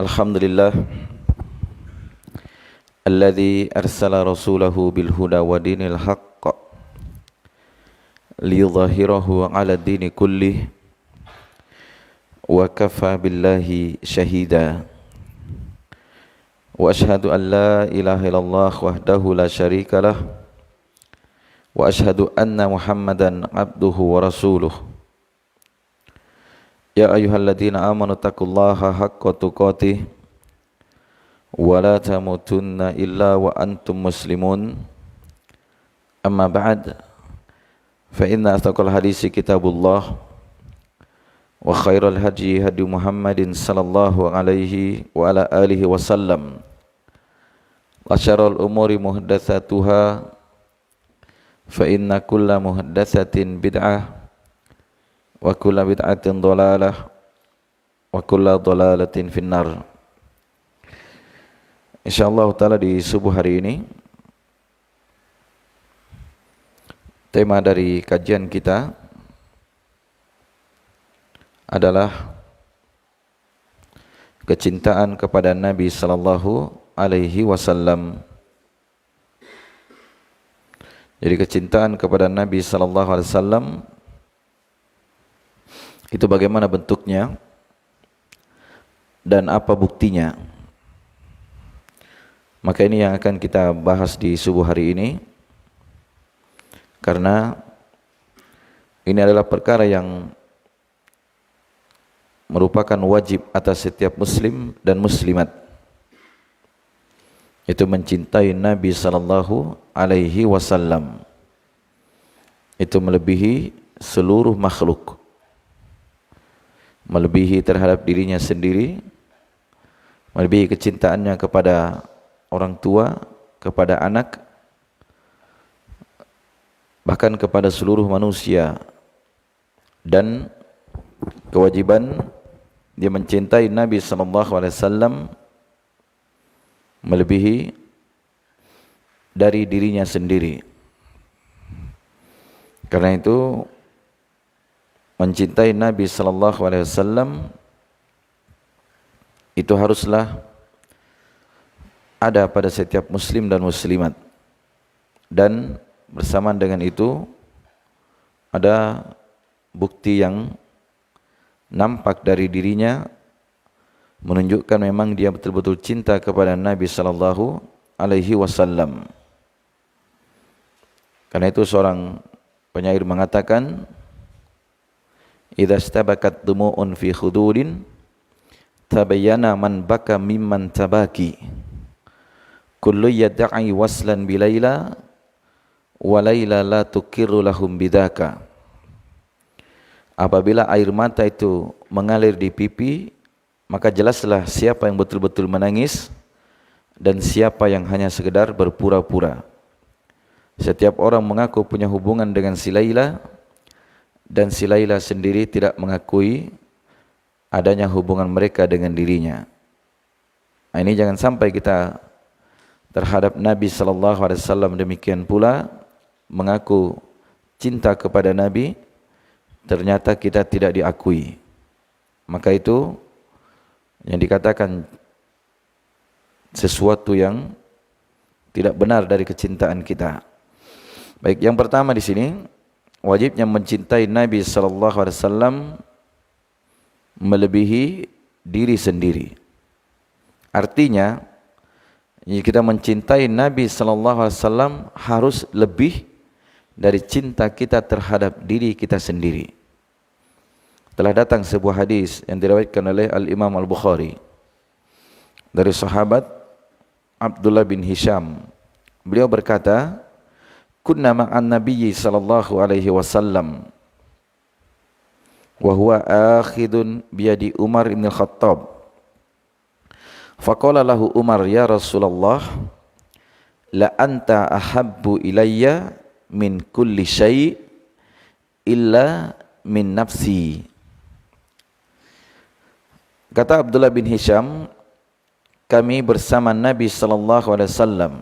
Alhamdulillah alladzi arsala rasulahu bil huda wa dinil haqq liyudhhirahu 'ala ad-dini kullih wa kafa billahi shahida wa ashhadu an la ilaha illallah wahdahu la syarika lah wa ashhadu anna Muhammadan abduhu wa rasuluh. Ya ayyuhalladzina amanu taqullaha haqqa tuqatih wa la tamutunna illa wa antum muslimun. Amma ba'd, fa inna asdaqal hadisi kitabullah wa khairal hadi hadi Muhammadin sallallahu alaihi wa ala alihi wasallam wa syarrul umuri muhdatsatuha fa inna kulla muhdatsatin bid'ah wa kullu bid'atin dhalalah wa kullu dhalalatin finnar. Insyaallah taala di subuh hari ini tema dari kajian kita adalah kecintaan kepada Nabi sallallahu alaihi wasallam. Jadi kecintaan kepada Nabi sallallahu alaihi wasallam itu bagaimana bentuknya dan apa buktinya? Maka ini yang akan kita bahas di subuh hari ini, karena ini adalah perkara yang merupakan wajib atas setiap muslim dan muslimat, itu mencintai Nabi sallallahu alaihi wasallam. Itu melebihi seluruh makhluk, melebihi terhadap dirinya sendiri, melebihi kecintaannya kepada orang tua, kepada anak, bahkan kepada seluruh manusia. Dan kewajiban dia mencintai Nabi sallallahu alaihi wasallam melebihi dari dirinya sendiri. Karena itu mencintai Nabi sallallahu alaihi wasallam itu haruslah ada pada setiap muslim dan muslimat. Dan bersamaan dengan itu ada bukti yang nampak dari dirinya menunjukkan memang dia betul-betul cinta kepada Nabi sallallahu alaihi wasallam. Karena itu seorang penyair mengatakan, idza stabakat dumu'un fi khududin tabayyana man baka mimman tabaki. Kullu yad'i waslan bi Laila wa Laila la tukirru lahum bidaka. Apabila air mata itu mengalir di pipi, maka jelaslah siapa yang betul-betul menangis dan siapa yang hanya sekedar berpura-pura. Setiap orang mengaku punya hubungan dengan si Laila, dan si Laila sendiri tidak mengakui adanya hubungan mereka dengan dirinya. Nah, ini jangan sampai kita terhadap Nabi sallallahu alaihi wasallam demikian pula mengaku cinta kepada Nabi, ternyata kita tidak diakui. Maka itu yang dikatakan sesuatu yang tidak benar dari kecintaan kita. Baik, yang pertama di sini wajibnya mencintai Nabi sallallahu alaihi wasallam melebihi diri sendiri. Artinya kita mencintai Nabi sallallahu alaihi wasallam harus lebih dari cinta kita terhadap diri kita sendiri. Telah datang sebuah hadis yang diriwayatkan oleh Al-Imam Al-Bukhari dari sahabat Abdullah bin Hisham. Beliau berkata, kunna ma'an nabiyyi sallallahu alaihi wasallam wa huwa akhidun biyadi Umar bin Khattab. Faqala lahu Umar, ya Rasulullah, la anta ahabbu ilayya min kulli syai' illa min nafsi. Kata Abdullah bin Hisham, kami bersama Nabi sallallahu alaihi wasallam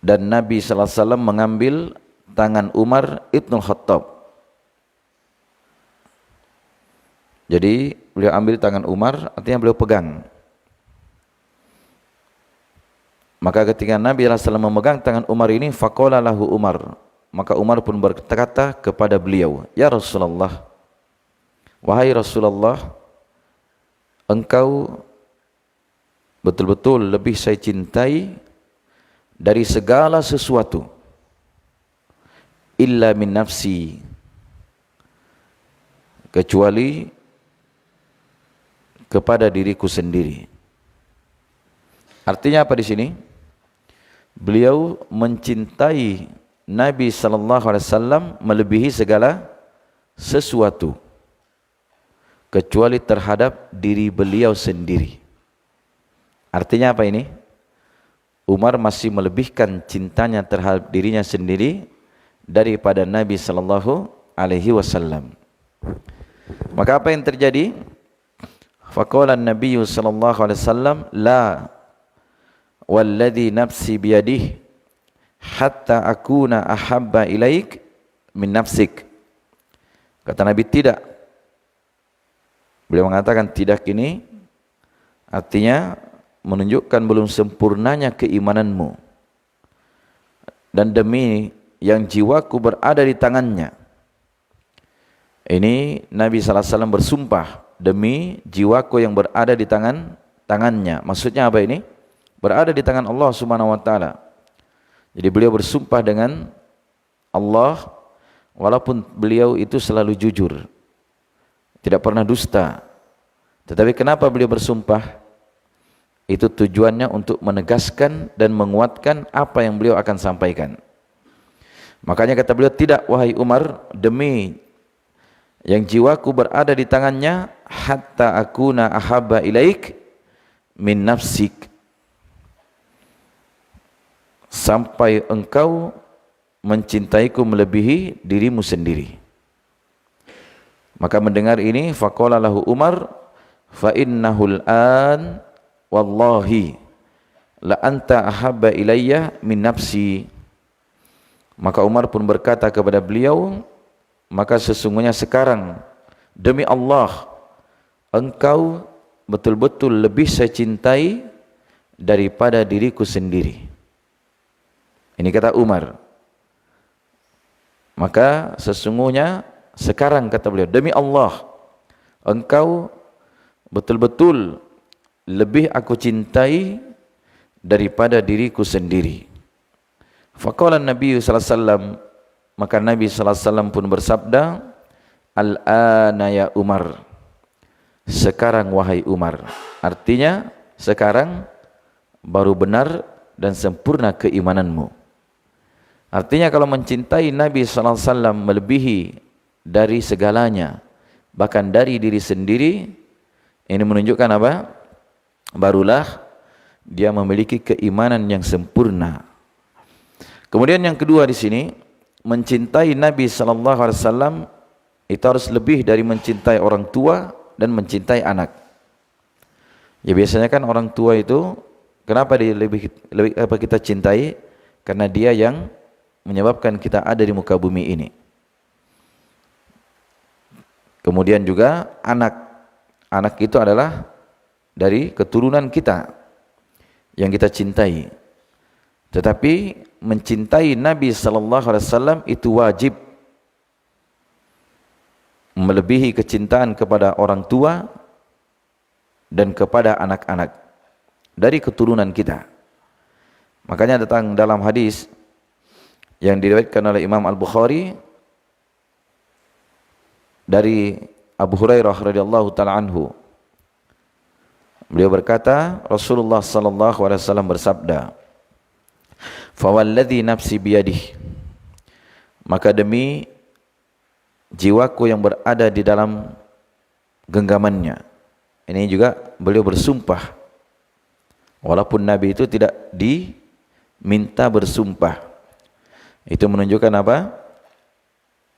dan Nabi sallallahu alaihi wasallam mengambil tangan Umar ibn Khattab. Jadi beliau ambil tangan Umar, artinya beliau pegang. Maka ketika Nabi SAW memegang tangan Umar ini, faqala lahu Umar, maka Umar pun berkata kepada beliau, ya Rasulullah, wahai Rasulullah, engkau betul-betul lebih saya cintai dari segala sesuatu, illa min nafsi, kecuali kepada diriku sendiri. Artinya apa di sini? Beliau mencintai Nabi SAW melebihi segala sesuatu, kecuali terhadap diri beliau sendiri. Artinya apa ini? Umar masih melebihkan cintanya terhadap dirinya sendiri daripada Nabi SAW. Maka apa yang terjadi? Faqala an-nabiy sallallahu alaihi wasallam, la walladhi nafsi biyadihi hatta akuna ahabba ilaik min nafsik. Kata Nabi, tidak. Beliau mengatakan tidak ini artinya menunjukkan belum sempurnanya keimananmu, dan demi yang jiwaku berada di tangannya. Ini Nabi SAW bersumpah, demi jiwaku yang berada di tangannya. Maksudnya apa ini? Berada di tangan Allah Subhanahu wa taala. Jadi beliau bersumpah dengan Allah, walaupun beliau itu selalu jujur, tidak pernah dusta. Tetapi kenapa beliau bersumpah? Itu tujuannya untuk menegaskan dan menguatkan apa yang beliau akan sampaikan. Makanya kata beliau, tidak wahai Umar, demi yang jiwaku berada di tangannya, hatta akuna ahabba ilaik min nafsik, sampai engkau mencintaiku melebihi dirimu sendiri. Maka mendengar ini, faqala lahu Umar, fa innahul an wallahi la anta ahabba ilayya min nafsi. Maka Umar pun berkata kepada beliau, maka sesungguhnya sekarang demi Allah engkau betul-betul lebih saya cintai daripada diriku sendiri. Ini kata Umar. Maka sesungguhnya sekarang kata beliau, demi Allah engkau betul-betul lebih aku cintai daripada diriku sendiri. Faqala Nabi sallallahu alaihi wasallam, maka Nabi sallallahu alaihi wasallam pun bersabda, al-ana ya Umar, sekarang wahai Umar. Artinya sekarang baru benar dan sempurna keimananmu. Artinya kalau mencintai Nabi sallallahu alaihi wasallam melebihi dari segalanya, bahkan dari diri sendiri, ini menunjukkan apa? Barulah dia memiliki keimanan yang sempurna. Kemudian yang kedua di sini, mencintai Nabi sallallahu alaihi wasallam itu harus lebih dari mencintai orang tua dan mencintai anak. Ya biasanya kan orang tua itu kenapa dia lebih apa kita cintai? Karena dia yang menyebabkan kita ada di muka bumi ini. Kemudian juga anak. Anak itu adalah dari keturunan kita yang kita cintai. Tetapi mencintai Nabi sallallahu alaihi wasallam itu wajib, melebihi kecintaan kepada orang tua dan kepada anak-anak dari keturunan kita. Makanya datang dalam hadis yang diriwayatkan oleh Imam Al-Bukhari dari Abu Hurairah radhiyallahu taala anhu. Beliau berkata, Rasulullah sallallahu alaihi wasallam bersabda, "Fa walladzi nafsi biyadihi," maka demi jiwaku yang berada di dalam genggamannya. Ini juga beliau bersumpah. Walaupun Nabi itu tidak diminta bersumpah. Itu menunjukkan apa?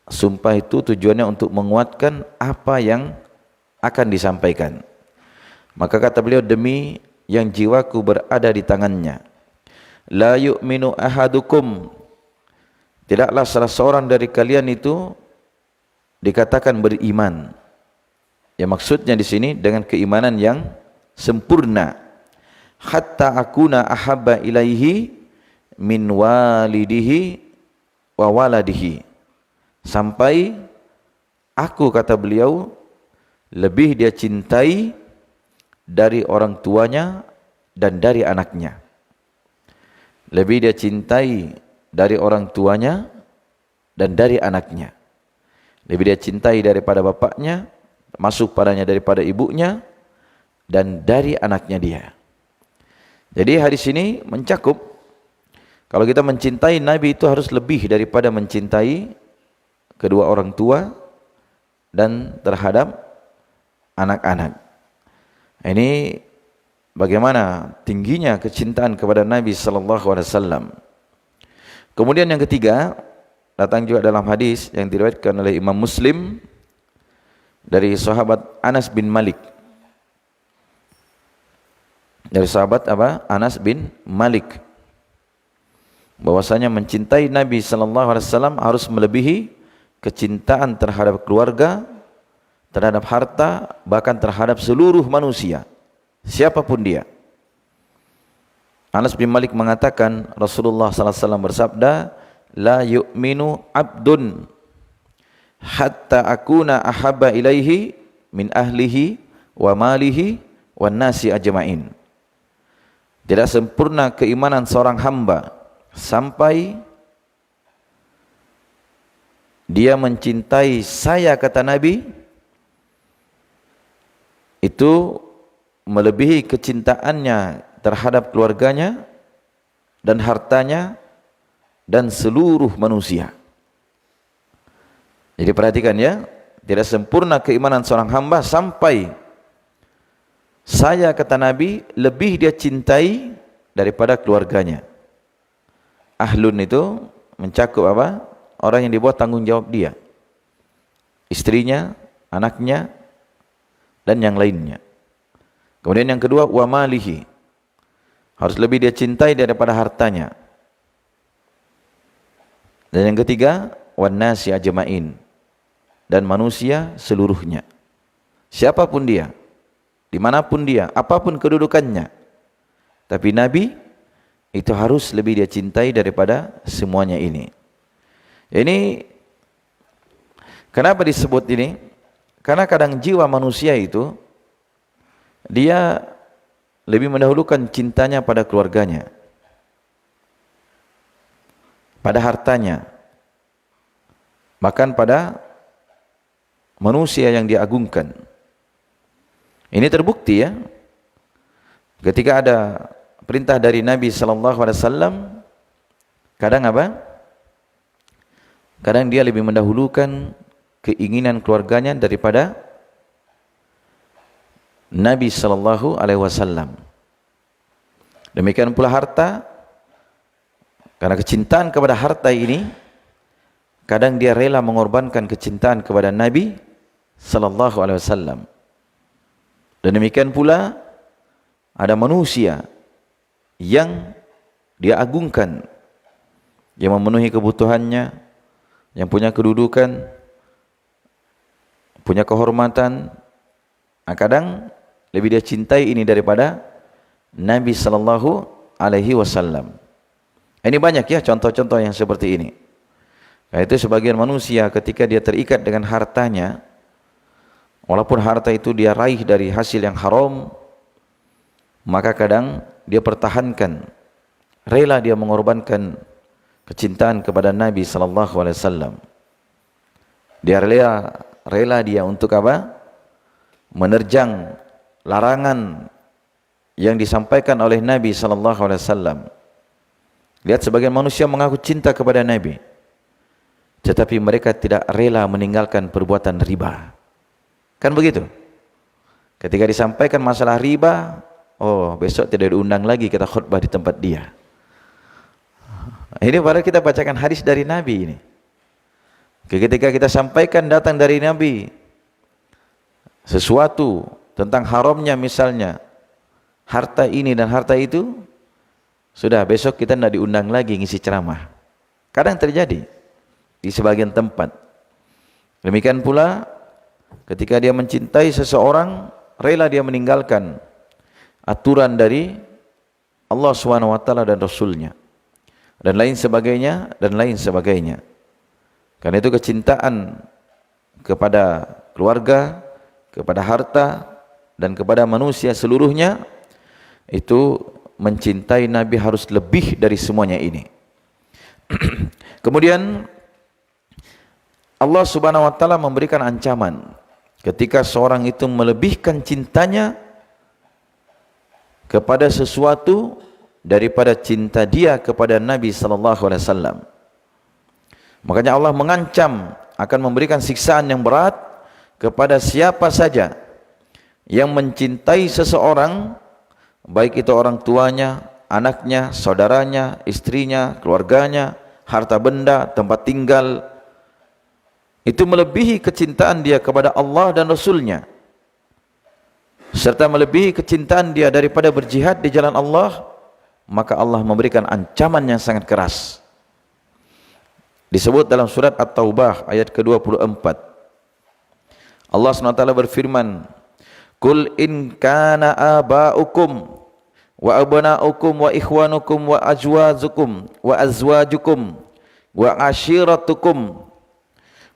Sumpah itu tujuannya untuk menguatkan apa yang akan disampaikan. Maka kata beliau, demi yang jiwaku berada di tangannya, la yu'minu ahadukum, tidaklah salah seorang dari kalian itu dikatakan beriman. Ya maksudnya di sini dengan keimanan yang sempurna. Hatta akuna ahabba ilaihi min walidihi wa waladihi. Sampai aku, kata beliau, lebih dia cintai dari orang tuanya dan dari anaknya. Lebih dia cintai dari orang tuanya dan dari anaknya. Lebih dia cintai daripada bapaknya, masuk padanya daripada ibunya, dan dari anaknya dia. Jadi hadis ini mencakup, kalau kita mencintai Nabi itu harus lebih daripada mencintai kedua orang tua dan terhadap anak-anak. Ini bagaimana tingginya kecintaan kepada Nabi sallallahu alaihi wasallam. Kemudian yang ketiga, datang juga dalam hadis yang diriwayatkan oleh Imam Muslim dari sahabat Anas bin Malik. Dari sahabat apa? Anas bin Malik. Bahwasanya mencintai Nabi sallallahu alaihi wasallam harus melebihi kecintaan terhadap keluarga, terhadap harta, bahkan terhadap seluruh manusia, siapapun dia. Anas bin Malik mengatakan, Rasulullah sallallahu alaihi wasallam bersabda, la yu'minu abdun hatta akuna ahabba ilaihi min ahlihi wa malihi wan nasi ajma'in. Tidak sempurna keimanan seorang hamba sampai dia mencintai saya, kata Nabi, itu melebihi kecintaannya terhadap keluarganya dan hartanya dan seluruh manusia. Jadi perhatikan ya, tidak sempurna keimanan seorang hamba sampai saya, kata Nabi, lebih dia cintai daripada keluarganya. Ahlun itu mencakup apa? Orang yang dibuat tanggung jawab dia, istrinya, anaknya, dan yang lainnya. Kemudian yang kedua, wa malihi, harus lebih dia cintai daripada hartanya. Dan yang ketiga, wan nasi ajma'in, dan manusia seluruhnya. Siapapun dia, dimanapun dia, apapun kedudukannya, tapi Nabi itu harus lebih dia cintai daripada semuanya ini. Ini kenapa disebut ini? Karena kadang jiwa manusia itu dia lebih mendahulukan cintanya pada keluarganya, pada hartanya, bahkan pada manusia yang dia agungkan. Ini terbukti ya, ketika ada perintah dari Nabi sallallahu alaihi wasallam, kadang apa? Kadang dia lebih mendahulukan keinginan keluarganya daripada Nabi sallallahu alaihi wasallam. Demikian pula harta, karena kecintaan kepada harta ini, kadang dia rela mengorbankan kecintaan kepada Nabi sallallahu alaihi wasallam. Dan demikian pula ada manusia yang dia agungkan, yang memenuhi kebutuhannya, yang punya kedudukan, punya kehormatan, kadang lebih dia cintai ini daripada Nabi sallallahu alaihi wasallam. Ini banyak ya contoh-contoh yang seperti ini. Nah, itu sebagian manusia ketika dia terikat dengan hartanya, walaupun harta itu dia raih dari hasil yang haram, maka kadang dia pertahankan, rela dia mengorbankan kecintaan kepada Nabi sallallahu alaihi wasallam. Dia rela dia untuk apa? Menerjang larangan yang disampaikan oleh Nabi sallallahu alaihi wasallam. Lihat, sebagian manusia mengaku cinta kepada Nabi, tetapi mereka tidak rela meninggalkan perbuatan riba. Kan begitu? Ketika disampaikan masalah riba, oh besok tidak diundang lagi kita khutbah di tempat dia. Ini padahal kita bacakan hadis dari Nabi ini. Ketika kita sampaikan datang dari Nabi sesuatu tentang haramnya, misalnya harta ini dan harta itu, sudah besok kita tidak diundang lagi ngisi ceramah. Kadang terjadi di sebagian tempat. Demikian pula Ketika dia mencintai seseorang, rela dia meninggalkan aturan dari Allah SWT dan Rasulnya, dan lain sebagainya, dan lain sebagainya. Karena itu kecintaan kepada keluarga, kepada harta, dan kepada manusia seluruhnya, itu mencintai Nabi harus lebih dari semuanya ini. Kemudian Allah Subhanahu wa taala memberikan ancaman ketika seorang itu melebihkan cintanya kepada sesuatu daripada cinta dia kepada Nabi sallallahu alaihi wasallam. Makanya Allah mengancam akan memberikan siksaan yang berat kepada siapa saja yang mencintai seseorang, baik itu orang tuanya, anaknya, saudaranya, istrinya, keluarganya, harta benda, tempat tinggal, itu melebihi kecintaan dia kepada Allah dan Rasulnya, serta melebihi kecintaan dia daripada berjihad di jalan Allah, maka Allah memberikan ancaman yang sangat keras. Disebut dalam surat At-Taubah ayat ke-24. Allah SWT berfirman, "Qul in kana aba'ukum wa abna'ukum wa ikhwanukum wa azwajukum wa ashiratukum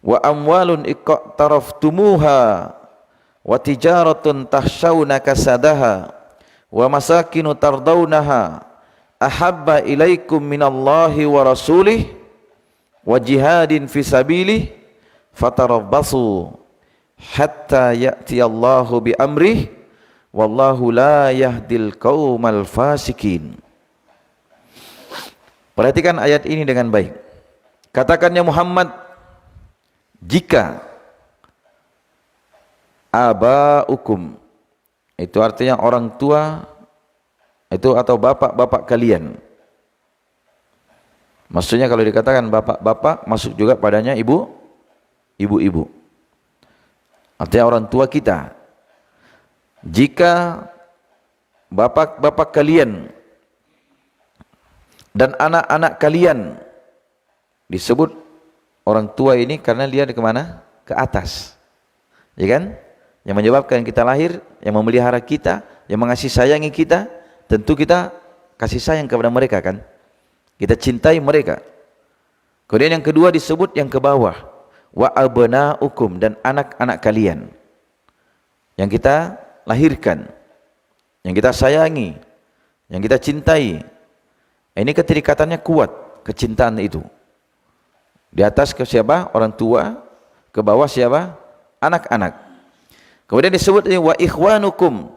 wa amwalun iqtaraftumuha wa tijaratun tahshawna kasadaha wa masakinu tardawnaha ahabba ilaikum minallahi wa rasulih wa jihadin fi sabilih fatarabbasu hatta ya'tiyallahu bi amrih wallahu la yahdil qaumal fasikin." Perhatikan ayat ini dengan baik. Katakannya Muhammad, jika aba'ukum, itu artinya orang tua itu atau bapak-bapak kalian. Maksudnya kalau dikatakan bapak-bapak, masuk juga padanya ibu-ibu. Artinya orang tua kita. Jika bapak-bapak kalian dan anak-anak kalian, disebut orang tua ini karena dia kemana? Ke atas, ya kan? Yang menyebabkan kita lahir, yang memelihara kita, yang mengasihi sayangi kita, tentu kita kasih sayang kepada mereka kan? Kita cintai mereka. Kemudian yang kedua disebut yang ke bawah, wa abna'ukum, dan anak-anak kalian yang kita lahirkan, yang kita sayangi, yang kita cintai. Ini keterikatannya kuat, kecintaan itu. Di atas ke siapa? Orang tua. Ke bawah siapa? Anak-anak. Kemudian disebut wa ikhwanukum,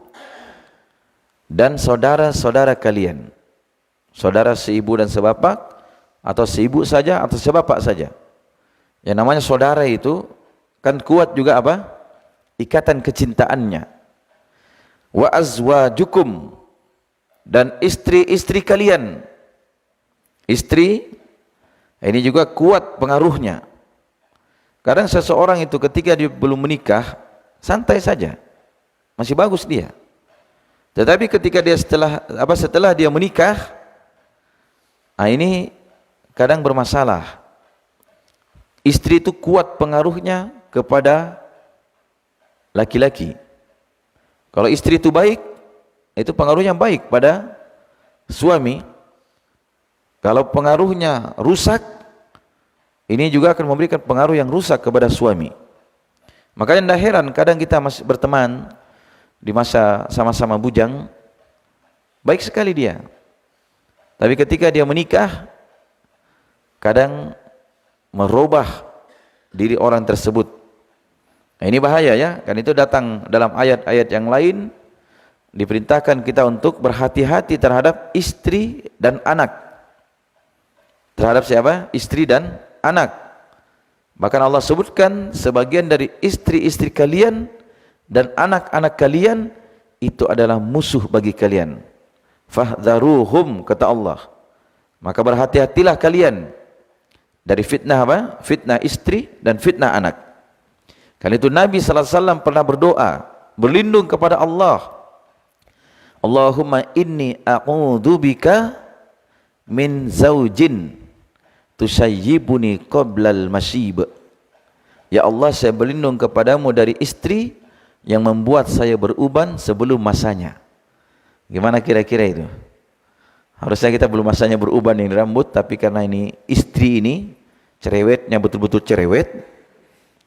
dan saudara-saudara kalian. Saudara seibu dan sebapak, atau seibu saja atau sebapak saja. Yang namanya saudara itu kan kuat juga apa? Ikatan kecintaannya. Wa azwajukum, dan istri-istri kalian. Istri ini juga kuat pengaruhnya. Kadang seseorang itu ketika dia belum menikah, santai saja, masih bagus dia. Tetapi ketika dia setelah dia menikah, ini kadang bermasalah. Istri itu kuat pengaruhnya kepada laki-laki. Kalau istri itu baik, itu pengaruhnya baik pada suami. Kalau pengaruhnya rusak, ini juga akan memberikan pengaruh yang rusak kepada suami. Makanya tidak heran kadang kita masih berteman di masa sama-sama bujang, baik sekali dia. Tapi ketika dia menikah, kadang merubah diri orang tersebut. Nah, ini bahaya ya, kan itu datang dalam ayat-ayat yang lain, diperintahkan kita untuk berhati-hati terhadap istri dan anak. Terhadap siapa? Istri dan anak. Bahkan Allah sebutkan sebagian dari istri-istri kalian dan anak-anak kalian itu adalah musuh bagi kalian. Fahdharuhum, kata Allah. Maka berhati-hatilah kalian dari fitnah apa? Fitnah istri dan fitnah anak. Karena itu Nabi sallallahu alaihi wasallam pernah berdoa, berlindung kepada Allah. Allahumma inni a'udzubika min zaujin tusayyibuni qablal masyib Ya Allah, saya berlindung kepadamu dari istri yang membuat saya beruban sebelum masanya. Gimana kira-kira itu? Harusnya kita belum masanya beruban yang rambut, tapi karena ini istri ini cerewetnya betul-betul cerewet,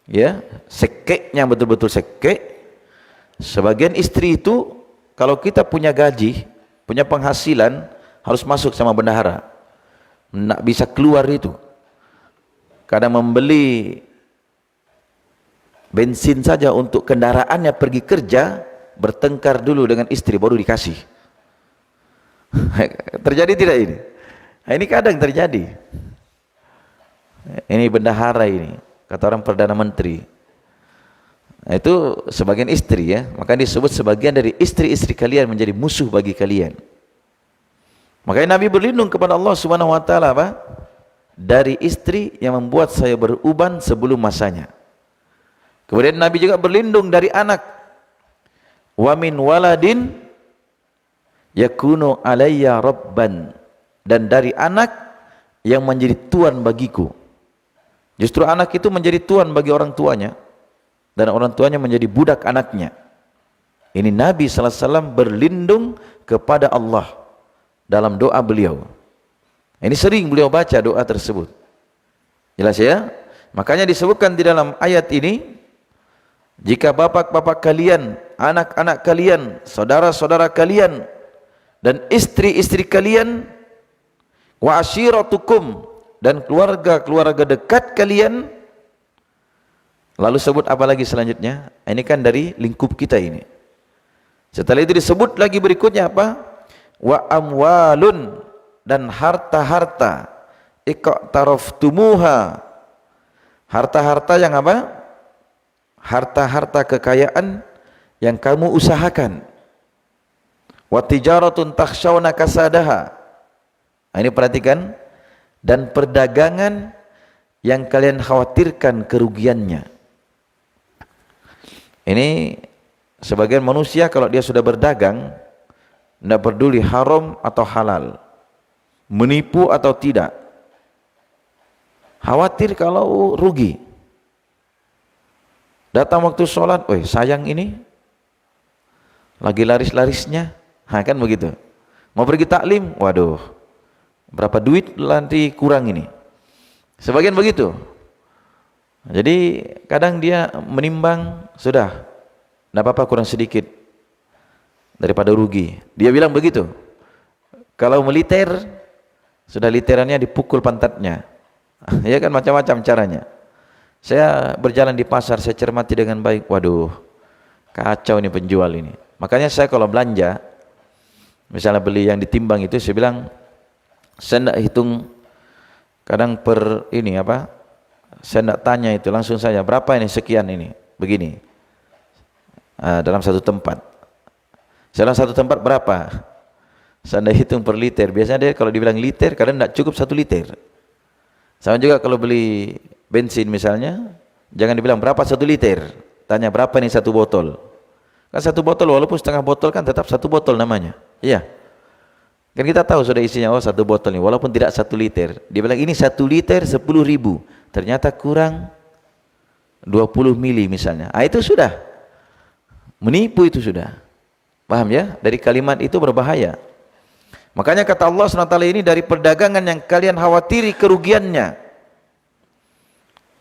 ya, sekeknya betul-betul sekek. Sebagian istri itu kalau kita punya gaji, punya penghasilan, harus masuk sama bendahara. Nggak bisa keluar itu. Kadang membeli bensin saja untuk kendaraannya pergi kerja, bertengkar dulu dengan istri baru dikasih. Terjadi tidak ini? Nah, ini kadang terjadi. Ini bendahara ini, kata orang Perdana Menteri. Nah, itu sebagian istri ya, maka disebut sebagian dari istri-istri kalian menjadi musuh bagi kalian. Makanya Nabi berlindung kepada Allah Subhanahu wa taala apa? Dari istri yang membuat saya beruban sebelum masanya. Kemudian Nabi juga berlindung dari anak. Wa min waladin yakunu alayya rabban, dan dari anak yang menjadi tuan bagiku. Justru anak itu menjadi tuan bagi orang tuanya, dan orang tuanya menjadi budak anaknya. Ini Nabi sallallahu alaihi wasallam berlindung kepada Allah dalam doa beliau. Ini sering beliau baca doa tersebut. Jelas ya? Makanya disebutkan di dalam ayat ini, jika bapak-bapak kalian, anak-anak kalian, saudara-saudara kalian, dan istri-istri kalian, wa ashiratukum, dan keluarga-keluarga dekat kalian, lalu sebut apa lagi selanjutnya? Ini kan dari lingkup kita ini. Setelah itu disebut lagi berikutnya apa? Wa amwalun, dan harta-harta, iqtaraftumuha, harta-harta yang apa? Harta-harta kekayaan yang kamu usahakan. Wa tijaratun takhshawna kasadaha. Nah, ini perhatikan, dan perdagangan yang kalian khawatirkan kerugiannya. Ini sebagian manusia kalau dia sudah berdagang, tidak peduli haram atau halal, menipu atau tidak, khawatir kalau rugi. Datang waktu sholat, woi sayang ini lagi laris-larisnya, kan begitu. Mau pergi taklim, waduh berapa duit nanti kurang ini. Sebagian begitu. Jadi kadang dia menimbang, sudah tidak apa-apa kurang sedikit daripada rugi. Dia bilang begitu. Kalau militer, sudah literannya dipukul pantatnya. Ya kan, macam-macam caranya. Saya berjalan di pasar, saya cermati dengan baik, waduh kacau ini penjual ini. Makanya saya kalau belanja, misalnya beli yang ditimbang itu, saya bilang, saya tidak hitung kadang per ini apa, saya tidak tanya itu, langsung saja berapa ini, sekian ini, begini, dalam satu tempat. Dalam satu tempat berapa, saya tidak hitung per liter. Biasanya dia kalau dibilang liter, kadang tidak cukup 1 liter. Sama juga kalau beli bensin misalnya, jangan dibilang berapa 1 liter, tanya berapa nih 1 botol. Kan 1 botol walaupun setengah botol kan tetap 1 botol namanya. Iya. Kan kita tahu sudah isinya, oh 1 botol nih, walaupun tidak 1 liter. Dia bilang ini 1 liter 10.000, ternyata kurang 20 mili misalnya. Itu sudah menipu, itu sudah. Paham ya? Dari kalimat itu berbahaya. Makanya kata Allah SWT ini, dari perdagangan yang kalian khawatiri kerugiannya.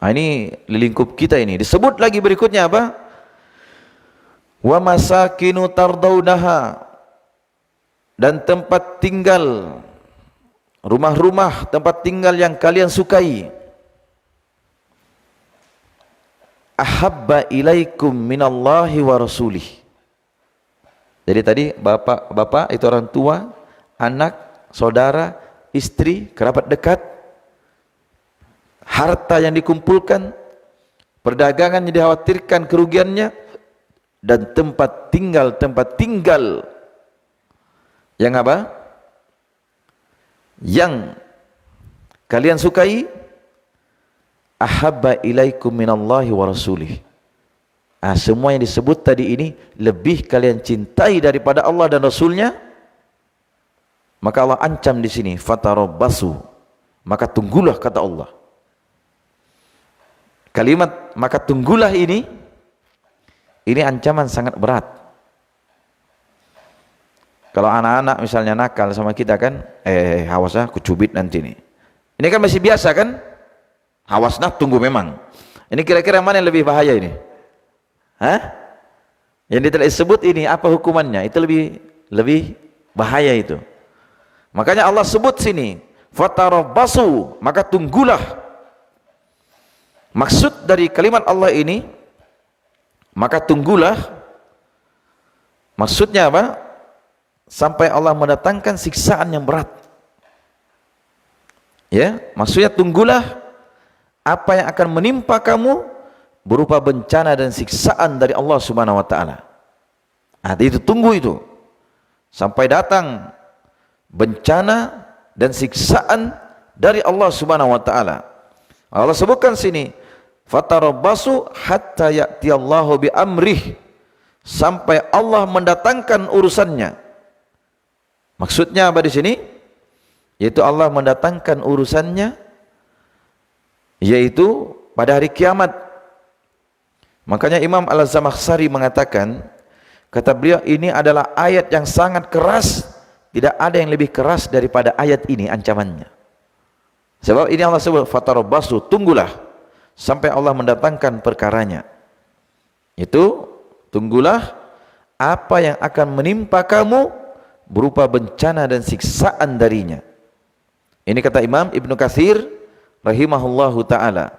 Ini lingkup kita ini. Disebut lagi berikutnya apa? Wa masakinu tardaunaha, dan tempat tinggal, rumah-rumah tempat tinggal yang kalian sukai. Ahabba ilaikum minallahi wa rasulih. Jadi tadi bapak itu orang tua, anak, saudara, istri, kerabat dekat, harta yang dikumpulkan, perdagangan yang dikhawatirkan kerugiannya, dan tempat tinggal yang apa? Yang kalian sukai. Ahabba ilaikum minallahi wa rasulih. Semua yang disebut tadi ini lebih kalian cintai daripada Allah dan Rasulnya. Maka Allah ancam di sini, fatarabbasu, maka tunggulah, kata Allah. Kalimat maka tunggulah ini ancaman sangat berat. Kalau anak-anak misalnya nakal sama kita kan, awas ah, kucubit nanti nih. Ini kan masih biasa kan? Awas nah, tunggu memang. Ini kira-kira mana yang lebih bahaya ini? Hah? Yang tidak disebut ini apa hukumannya? Itu lebih bahaya itu. Makanya Allah sebut sini, fatarabbasu, maka tunggulah. Maksud dari kalimat Allah ini, maka tunggulah, maksudnya apa? Sampai Allah mendatangkan siksaan yang berat. Ya, maksudnya tunggulah apa yang akan menimpa kamu berupa bencana dan siksaan dari Allah Subhanahu wa taala. Itu tunggu itu sampai datang bencana dan siksaan dari Allah Subhanahu wa taala. Allah sebutkan sini, fatarabbasu hatta ya'tiyallahu bi amrih, sampai Allah mendatangkan urusannya. Maksudnya apa di sini? Yaitu Allah mendatangkan urusannya, yaitu pada hari kiamat. Makanya Imam Al-Zamakhsyari mengatakan, kata beliau, ini adalah ayat yang sangat keras. Tidak ada yang lebih keras daripada ayat ini ancamannya. Sebab ini Allah sebut fatarabbasu, tunggulah sampai Allah mendatangkan perkaranya. Itu tunggulah apa yang akan menimpa kamu berupa bencana dan siksaan darinya. Ini kata Imam Ibnu Katsir rahimahullahu taala.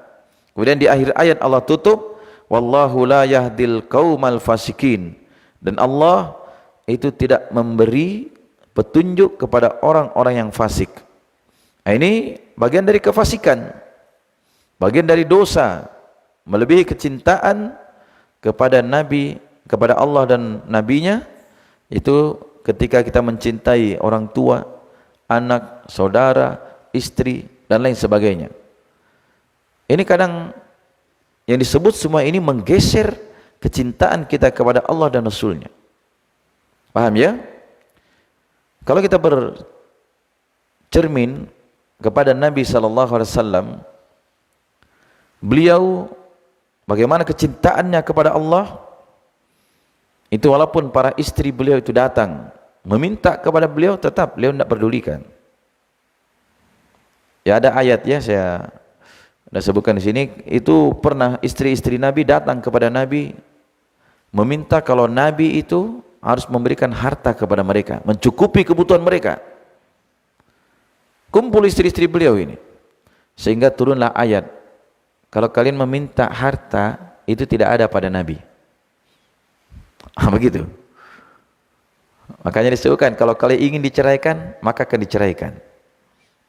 Kemudian di akhir ayat Allah tutup, wallahu la yahdil qaumal fasikin, dan Allah itu tidak memberi petunjuk kepada orang-orang yang fasik. Nah, ini bagian dari kefasikan, bagian dari dosa, melebihi kecintaan kepada Nabi, kepada Allah dan Nabinya. Itu ketika kita mencintai orang tua, anak, saudara, istri, dan lain sebagainya. Ini kadang yang disebut semua ini menggeser kecintaan kita kepada Allah dan Rasulnya. Paham ya? Kalau kita bercermin kepada Nabi SAW, beliau bagaimana kecintaannya kepada Allah, itu walaupun para istri beliau itu datang meminta kepada beliau, tetap beliau tidak pedulikan. Ya, ada ayat ya, saya sudah sebutkan di sini, itu pernah istri-istri Nabi datang kepada Nabi meminta kalau Nabi itu harus memberikan harta kepada mereka, mencukupi kebutuhan mereka. Kumpul istri-istri beliau ini, sehingga turunlah ayat, kalau kalian meminta harta itu tidak ada pada Nabi. Begitu. Makanya disebutkan kalau kalian ingin diceraikan, maka akan diceraikan.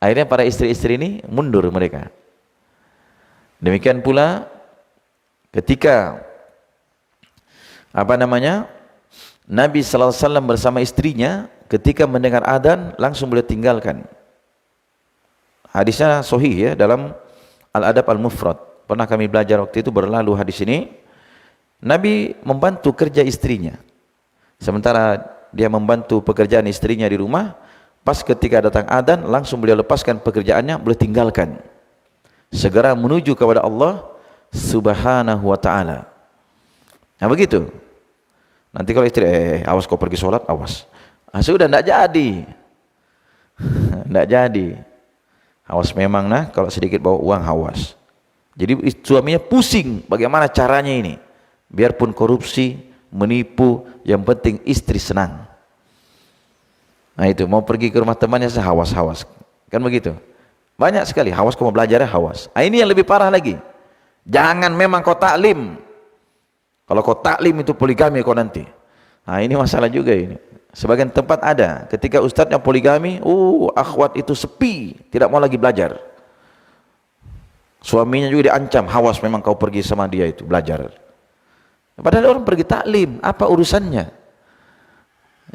Akhirnya para istri-istri ini mundur mereka. Demikian pula ketika Nabi SAW bersama istrinya ketika mendengar adzan langsung beliau tinggalkan. Hadisnya sahih ya dalam Al-Adab Al-Mufrad. Pernah kami belajar waktu itu, berlalu hadis ini. Nabi membantu kerja istrinya. Sementara dia membantu pekerjaan istrinya di rumah, pas ketika datang adzan langsung beliau lepaskan pekerjaannya, beliau tinggalkan. Segera menuju kepada Allah Subhanahu wa taala. Nah begitu. Nanti kalau istri, awas kau pergi sholat, awas. Sudah tidak jadi. Tidak jadi. Awas memang nah, kalau sedikit bawa uang, awas. Jadi suaminya pusing, bagaimana caranya ini. Biarpun korupsi, menipu, yang penting istri senang. Nah itu, mau pergi ke rumah temannya, hawas-hawas. Kan begitu. Banyak sekali, hawas kau mau belajar, hawas. Nah, ini yang lebih parah lagi. Jangan memang kau taklim. Kalau kau taklim itu poligami kau nanti. Nah ini masalah juga ini. Sebagian tempat ada, ketika ustadznya poligami, akhwat itu sepi, tidak mau lagi belajar. Suaminya juga diancam, hawas memang kau pergi sama dia itu, belajar. Padahal orang pergi taklim, apa urusannya?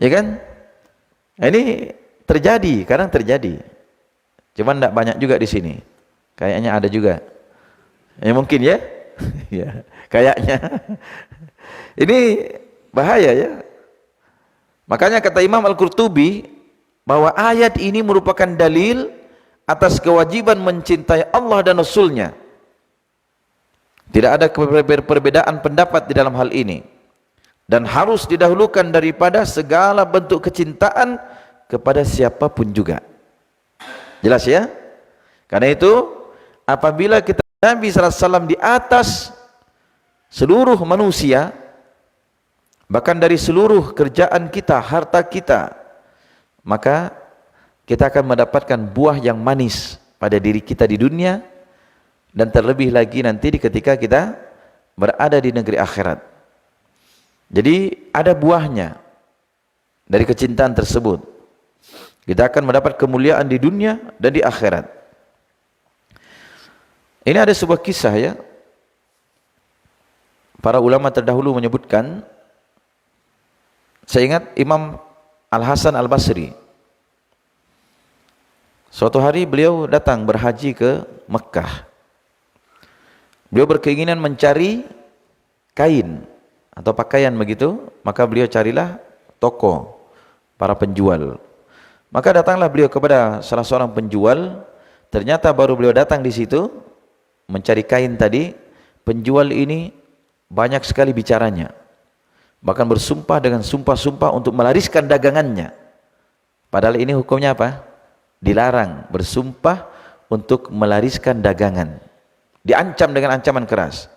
Ya kan? Ini terjadi, kadang terjadi. Cuman tidak banyak juga di sini. Kayaknya ada juga. Ya mungkin ya. Ya, kayaknya. Ini bahaya ya. Makanya kata Imam Al-Qurtubi bahwa ayat ini merupakan dalil atas kewajiban mencintai Allah dan Rasulnya. Tidak ada perbedaan pendapat di dalam hal ini, dan harus didahulukan daripada segala bentuk kecintaan kepada siapapun juga. Jelas ya? Karena itu apabila kita Nabi SAW di atas seluruh manusia, bahkan dari seluruh kerjaan kita, harta kita, maka kita akan mendapatkan buah yang manis pada diri kita di dunia, dan terlebih lagi nanti ketika kita berada di negeri akhirat. Jadi ada buahnya dari kecintaan tersebut. Kita akan mendapat kemuliaan di dunia dan di akhirat. Ini ada sebuah kisah ya. Para ulama terdahulu menyebutkan, saya ingat Imam Al-Hasan Al-Basri. Suatu hari beliau datang berhaji ke Mekah. Beliau berkeinginan mencari kain atau pakaian begitu, maka beliau carilah toko para penjual. Maka datanglah beliau kepada salah seorang penjual. Ternyata baru beliau datang di situ mencari kain tadi, penjual ini banyak sekali bicaranya, bahkan bersumpah dengan sumpah-sumpah untuk melariskan dagangannya. Padahal ini hukumnya apa? Dilarang bersumpah untuk melariskan dagangan, diancam dengan ancaman keras.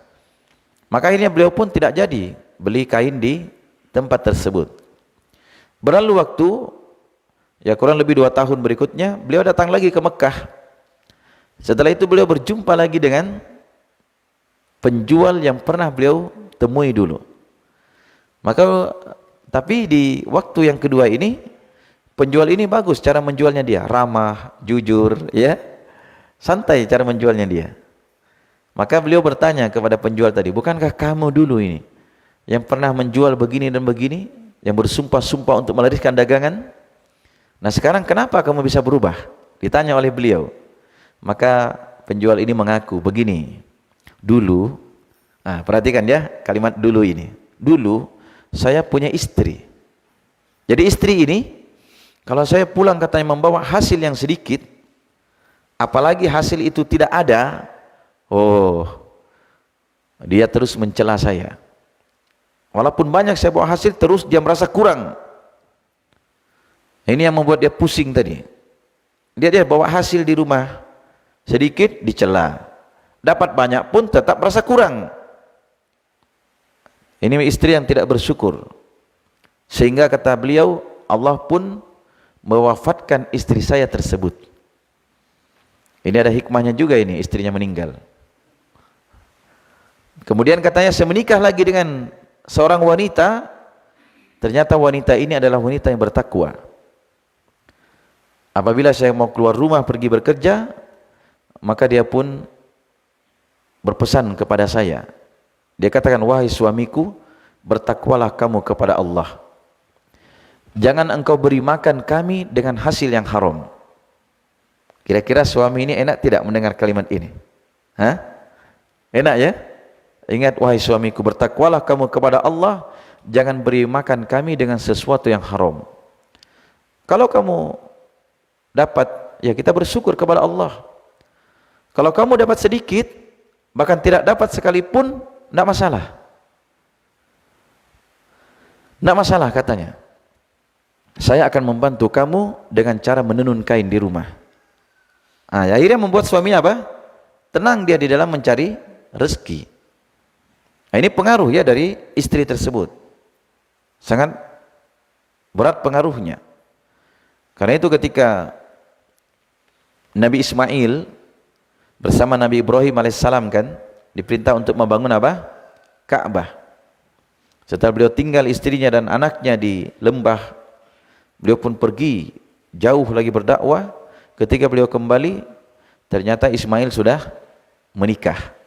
Maka akhirnya beliau pun tidak jadi beli kain di tempat tersebut. Berlalu waktu, ya kurang lebih 2 tahun berikutnya, beliau datang lagi ke Mekah. Setelah itu beliau berjumpa lagi dengan penjual yang pernah beliau temui dulu. Maka tapi di waktu yang kedua ini, penjual ini bagus cara menjualnya dia, ramah, jujur, ya, santai cara menjualnya dia. Maka beliau bertanya kepada penjual tadi, bukankah kamu dulu ini yang pernah menjual begini dan begini, yang bersumpah-sumpah untuk melariskan dagangan? Nah sekarang kenapa kamu bisa berubah? Ditanya oleh beliau. Maka penjual ini mengaku begini, dulu, nah perhatikan ya kalimat dulu ini, dulu saya punya istri. Jadi istri ini kalau saya pulang katanya membawa hasil yang sedikit, apalagi hasil itu tidak ada, oh, dia terus mencela saya. Walaupun banyak saya bawa hasil, terus dia merasa kurang. Ini yang membuat dia pusing tadi. Dia bawa hasil di rumah, sedikit dicela. Dapat banyak pun tetap merasa kurang. Ini istri yang tidak bersyukur. Sehingga kata beliau, Allah pun mewafatkan istri saya tersebut. Ini ada hikmahnya juga ini, istrinya meninggal. Kemudian katanya saya menikah lagi dengan seorang wanita, ternyata wanita ini adalah wanita yang bertakwa. Apabila saya mau keluar rumah pergi bekerja, maka dia pun berpesan kepada saya. Dia katakan, wahai suamiku, bertakwalah kamu kepada Allah. Jangan engkau beri makan kami dengan hasil yang haram. Kira-kira suami ini enak tidak mendengar kalimat ini? Hah? Enak ya? Ingat, wahai suamiku, bertakwalah kamu kepada Allah, jangan beri makan kami dengan sesuatu yang haram. Kalau kamu dapat, ya kita bersyukur kepada Allah. Kalau kamu dapat sedikit, bahkan tidak dapat sekalipun, tidak masalah. Tidak masalah katanya. Saya akan membantu kamu dengan cara menenun kain di rumah. Nah, akhirnya membuat suaminya apa? Tenang dia di dalam mencari rezeki. Nah, ini pengaruh ya dari istri tersebut. Sangat berat pengaruhnya. Karena itu ketika Nabi Ismail bersama Nabi Ibrahim alaihissalam kan diperintah untuk membangun apa? Ka'bah. Setelah beliau tinggal istrinya dan anaknya di lembah, beliau pun pergi jauh lagi berdakwah. Ketika beliau kembali, ternyata Ismail sudah menikah.